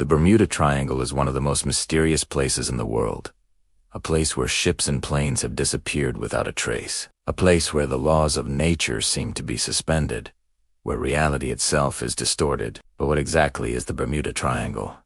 The Bermuda Triangle is one of the most mysterious places in the world. A place where ships and planes have disappeared without a trace. A place where the laws of nature seem to be suspended, where reality itself is distorted. But what exactly is the Bermuda Triangle?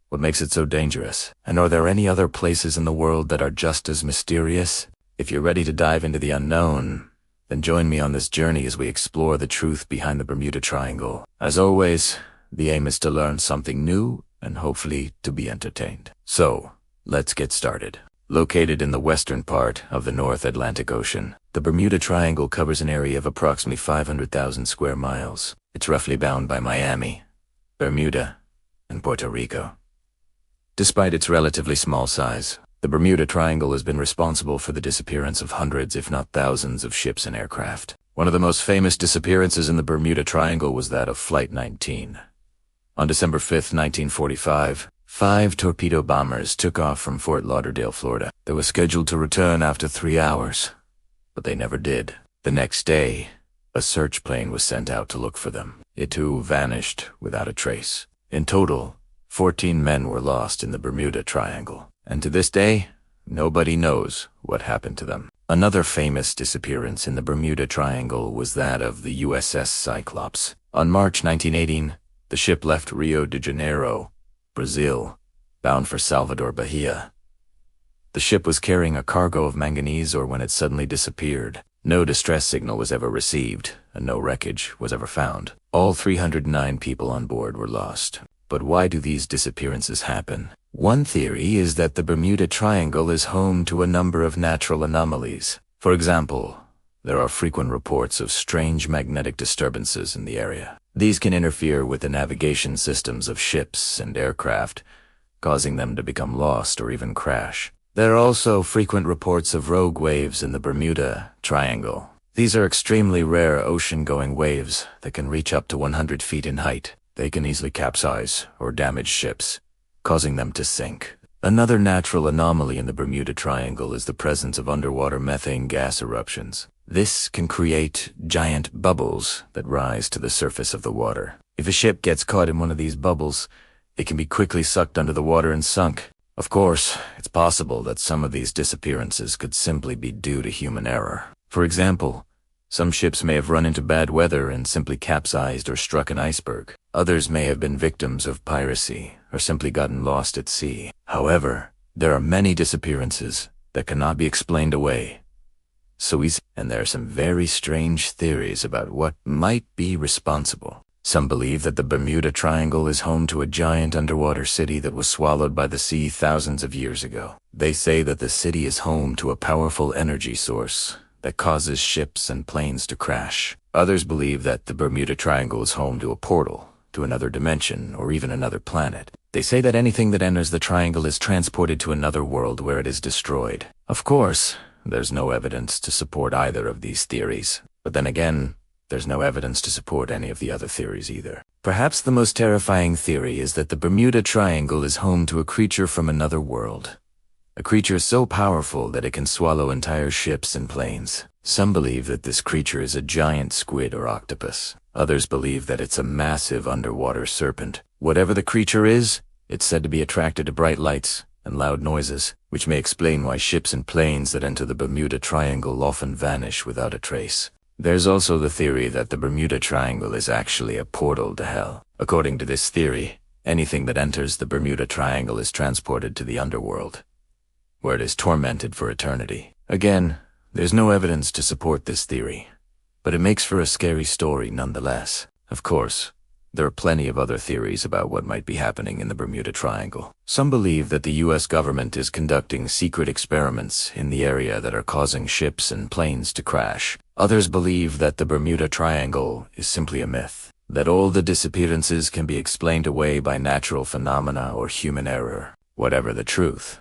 What makes it so dangerous? And are there any other places in the world that are just as mysterious? If you're ready to dive into the unknown, then join me on this journey as we explore the truth behind the Bermuda Triangle. As always, the aim is to learn something new and hopefully to be entertained. So, let's get started. Located in the western part of the North Atlantic Ocean, the Bermuda Triangle covers an area of approximately 500,000 square miles. It's roughly bound by Miami, Bermuda, and Puerto Rico. Despite its relatively small size, the Bermuda Triangle has been responsible for the disappearance of hundreds, if not thousands, of ships and aircraft. One of the most famous disappearances in the Bermuda Triangle was that of Flight 19. On December 5, 1945, 5 torpedo bombers took off from Fort Lauderdale, Florida. They were scheduled to return after 3 hours, but they never did. The next day, a search plane was sent out to look for them. It too vanished without a trace. In total, 14 men were lost in the Bermuda Triangle, and to this day, nobody knows what happened to them. Another famous disappearance in the Bermuda Triangle was that of the USS Cyclops. On March 1918, the ship left Rio de Janeiro, Brazil, bound for Salvador Bahia. The ship was carrying a cargo of manganese ore when it suddenly disappeared. No distress signal was ever received, and no wreckage was ever found. All 309 people on board were lost. But why do these disappearances happen? One theory is that the Bermuda Triangle is home to a number of natural anomalies. For example, there are frequent reports of strange magnetic disturbances in the area. These can interfere with the navigation systems of ships and aircraft, causing them to become lost or even crash. There are also frequent reports of rogue waves in the Bermuda Triangle. These are extremely rare ocean-going waves that can reach up to 100 feet in height. They can easily capsize or damage ships, causing them to sink. Another natural anomaly in the Bermuda Triangle is the presence of underwater methane gas eruptions. This can create giant bubbles that rise to the surface of the water. If a ship gets caught in one of these bubbles, it can be quickly sucked under the water and sunk. Of course, it's possible that some of these disappearances could simply be due to human error. For example, some ships may have run into bad weather and simply capsized or struck an iceberg. Others may have been victims of piracy or simply gotten lost at sea. However, there are many disappearances that cannot be explained away so easy, and there are some very strange theories about what might be responsible. Some believe that the Bermuda Triangle is home to a giant underwater city that was swallowed by the sea thousands of years ago. They say that the city is home to a powerful energy source that causes ships and planes to crash. Others believe that the Bermuda Triangle is home to a portal, to another dimension, or even another planet. They say that anything that enters the triangle is transported to another world where it is destroyed. Of course, there's no evidence to support either of these theories. But then again, there's no evidence to support any of the other theories either. Perhaps the most terrifying theory is that the Bermuda Triangle is home to a creature from another world. A creature so powerful that it can swallow entire ships and planes. Some believe that this creature is a giant squid or octopus. Others believe that it's a massive underwater serpent. Whatever the creature is, it's said to be attracted to bright lights and loud noises, which may explain why ships and planes that enter the Bermuda Triangle often vanish without a trace. There's also the theory that the Bermuda Triangle is actually a portal to hell. According to this theory, anything that enters the Bermuda Triangle is transported to the underworld, where it is tormented for eternity. Again, there's no evidence to support this theory, but it makes for a scary story nonetheless. Of course, there are plenty of other theories about what might be happening in the Bermuda Triangle. Some believe that the US government is conducting secret experiments in the area that are causing ships and planes to crash. Others believe that the Bermuda Triangle is simply a myth, that all the disappearances can be explained away by natural phenomena or human error. Whatever the truth,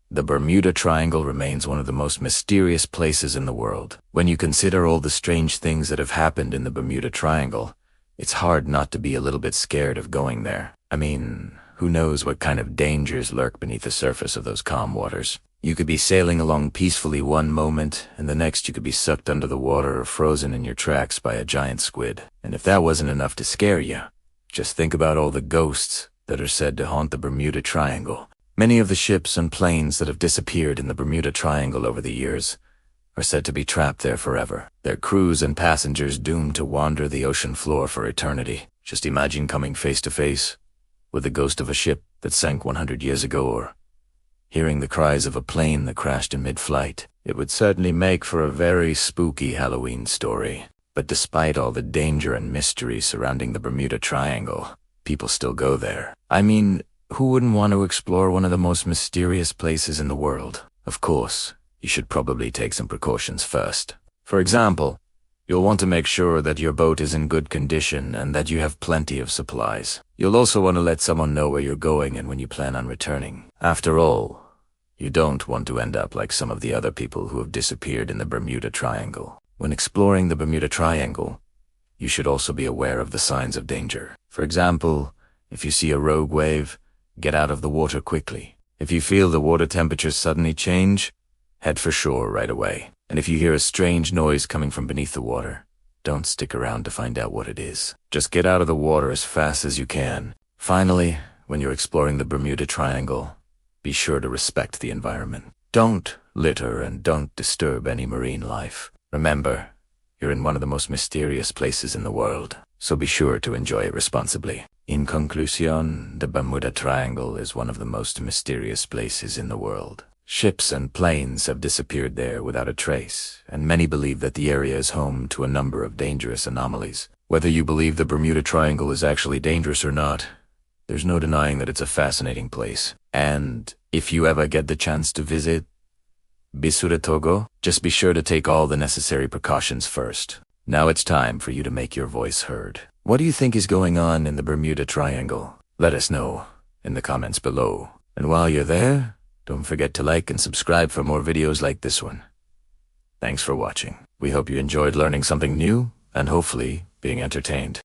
the Bermuda Triangle remains one of the most mysterious places in the world. When you consider all the strange things that have happened in the Bermuda Triangle, it's hard not to be a little bit scared of going there. I mean, who knows what kind of dangers lurk beneath the surface of those calm waters. You could be sailing along peacefully one moment, and the next you could be sucked under the water or frozen in your tracks by a giant squid. And if that wasn't enough to scare you, just think about all the ghosts, that are said to haunt the Bermuda Triangle. Many of the ships and planes that have disappeared in the Bermuda Triangle over the years are said to be trapped there forever, their crews and passengers doomed to wander the ocean floor for eternity. Just imagine coming face to face with the ghost of a ship that sank 100 years ago, or hearing the cries of a plane that crashed in mid-flight. It would certainly make for a very spooky Halloween story. But despite all the danger and mystery surrounding the Bermuda Triangle, people still go there. I mean, who wouldn't want to explore one of the most mysterious places in the world? Of course, you should probably take some precautions first. For example, you'll want to make sure that your boat is in good condition and that you have plenty of supplies. You'll also want to let someone know where you're going and when you plan on returning. After all, you don't want to end up like some of the other people who have disappeared in the Bermuda Triangle. When exploring the Bermuda Triangle, you should also be aware of the signs of danger. For example, if you see a rogue wave, get out of the water quickly. If you feel the water temperature suddenly change, head for shore right away. And if you hear a strange noise coming from beneath the water, don't stick around to find out what it is. Just get out of the water as fast as you can. Finally, when you're exploring the Bermuda Triangle, be sure to respect the environment. Don't litter and don't disturb any marine life. Remember, you're in one of the most mysterious places in the world, so be sure to enjoy it responsibly. In conclusion, the Bermuda Triangle is one of the most mysterious places in the world. Ships and planes have disappeared there without a trace, and many believe that the area is home to a number of dangerous anomalies. Whether you believe the Bermuda Triangle is actually dangerous or not, there's no denying that it's a fascinating place. And if you ever get the chance to visit Bisura Togo, just be sure to take all the necessary precautions first. Now it's time for you to make your voice heard. What do you think is going on in the Bermuda Triangle? Let us know in the comments below. And while you're there, don't forget to like and subscribe for more videos like this one. Thanks for watching. We hope you enjoyed learning something new and hopefully being entertained.